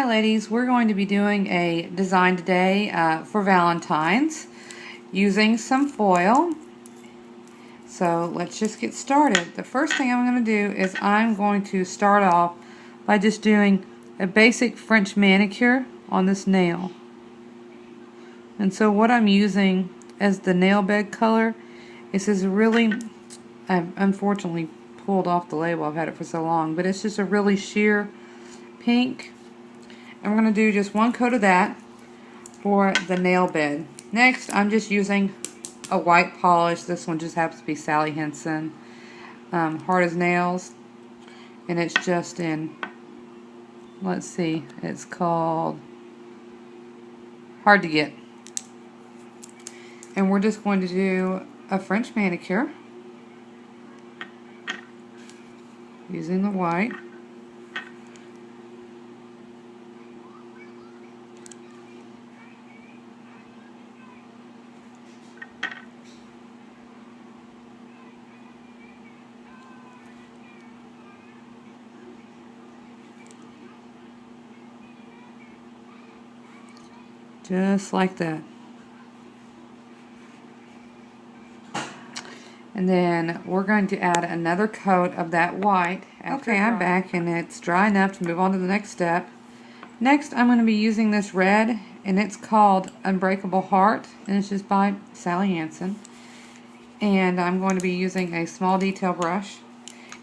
Hi ladies, we're going to be doing a design today for Valentine's using some foil. So let's just get started. The first thing I'm going to do is I'm going to start off by just doing a basic French manicure on this nail. And so what I'm using as the nail bed color is this really, I've unfortunately pulled off the label, I've had it for so long, but it's just a really sheer pink. And we're going to do just one coat of that for the nail bed. Next, I'm just using a white polish. This one just happens to be Sally Hansen Hard as Nails. And it's just in, let's see, it's called Hard to Get. And we're just going to do a French manicure using the white. Just like that. And then we're going to add another coat of that white. Okay, I'm back and it's dry enough to move on to the next step. Next, I'm going to be using this red, and it's called Unbreakable Heart, and it's just by Sally Hansen. And I'm going to be using a small detail brush,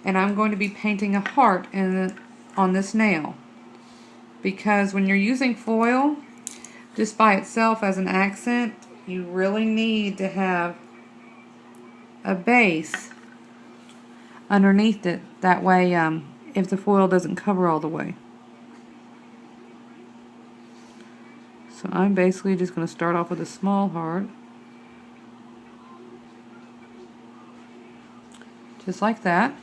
and I'm going to be painting a heart on this nail. Because when you're using foil, just by itself as an accent, you really need to have a base underneath it. That way, if the foil doesn't cover all the way. So I'm basically just going to start off with a small heart. Just like that.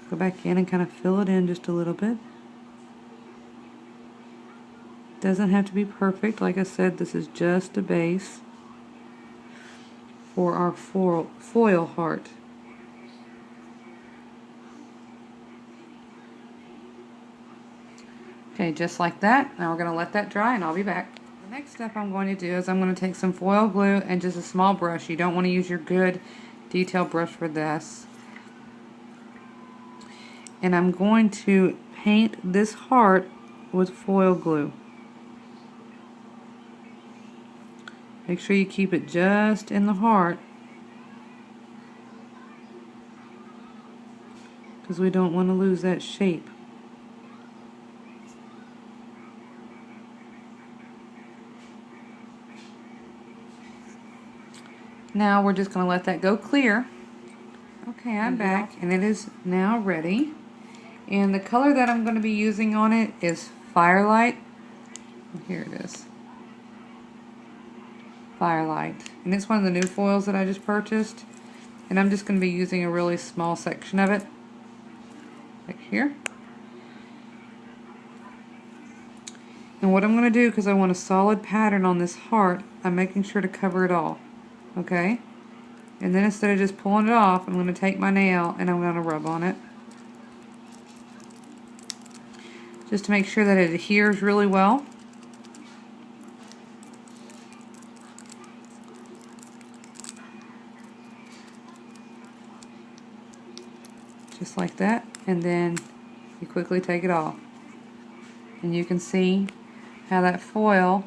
Go back in and kind of fill it in just a little bit. Doesn't have to be perfect. Like I said, this is just a base for our foil heart. Okay, just like that. Now we're going to let that dry and I'll be back. The next step I'm going to do is I'm going to take some foil glue and just a small brush. You don't want to use your good detail brush for this. And I'm going to paint this heart with foil glue. Make sure you keep it just in the heart, because we don't want to lose that shape. Now we're just going to let that go clear. Okay, I'm back and it is now ready. And the color that I'm going to be using on it is Firelight. Here it is. Firelight. And it's one of the new foils that I just purchased. And I'm just going to be using a really small section of it. Like here. And what I'm going to do, because I want a solid pattern on this heart, I'm making sure to cover it all. Okay? And then instead of just pulling it off, I'm going to take my nail and I'm going to rub on it. Just to make sure that it adheres really well. Just like that, and then you quickly take it off. And you can see how that foil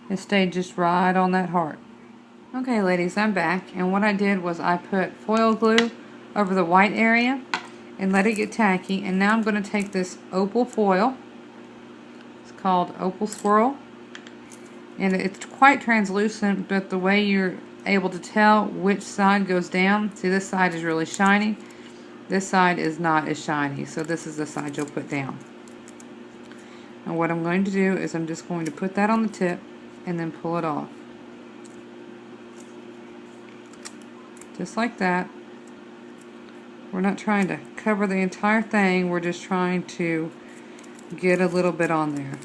has stayed just right on that heart. Okay ladies, I'm back, and what I did was I put foil glue over the white area and let it get tacky, and now I'm going to take this opal foil. It's called Opal Swirl, and it's quite translucent, but the way you're able to tell which side goes down, see, this side is really shiny, this side is not as shiny, so this is the side you'll put down. And what I'm going to do is I'm just going to put that on the tip and then pull it off. Just like that. We're not trying to cover the entire thing, we're just trying to get a little bit on there.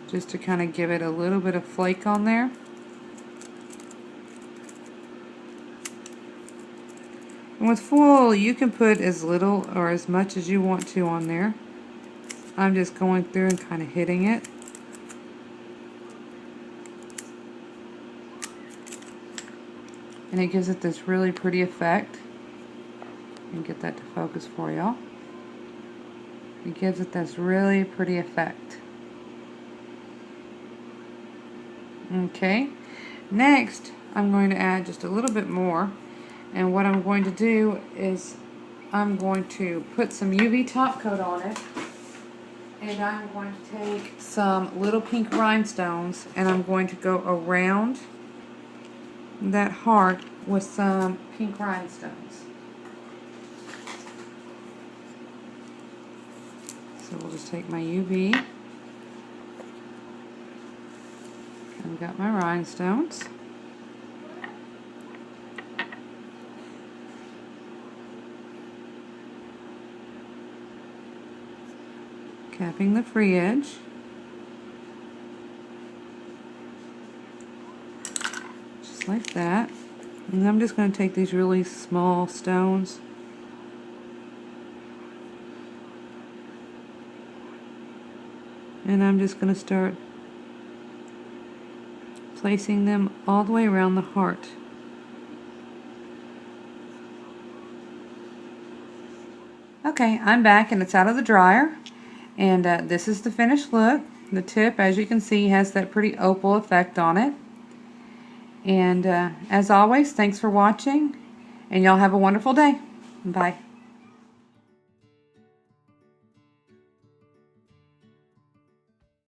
Just to kind of give it a little bit of flake on there. With foil, you can put as little or as much as you want to on there. I'm just going through and kind of hitting it. And it gives it this really pretty effect. And get that to focus for y'all. It gives it this really pretty effect. Okay, next I'm going to add just a little bit more, and what I'm going to do is I'm going to put some UV top coat on it, and I'm going to take some little pink rhinestones and I'm going to go around that heart with some pink rhinestones. So we'll just take my UV. I've got my rhinestones. Capping the free edge. Just like that. And I'm just going to take these really small stones and I'm just going to start placing them all the way around the heart. Okay, I'm back and it's out of the dryer, and this is the finished look. The tip, as you can see, has that pretty opal effect on it. And as always, thanks for watching, and y'all have a wonderful day. Bye.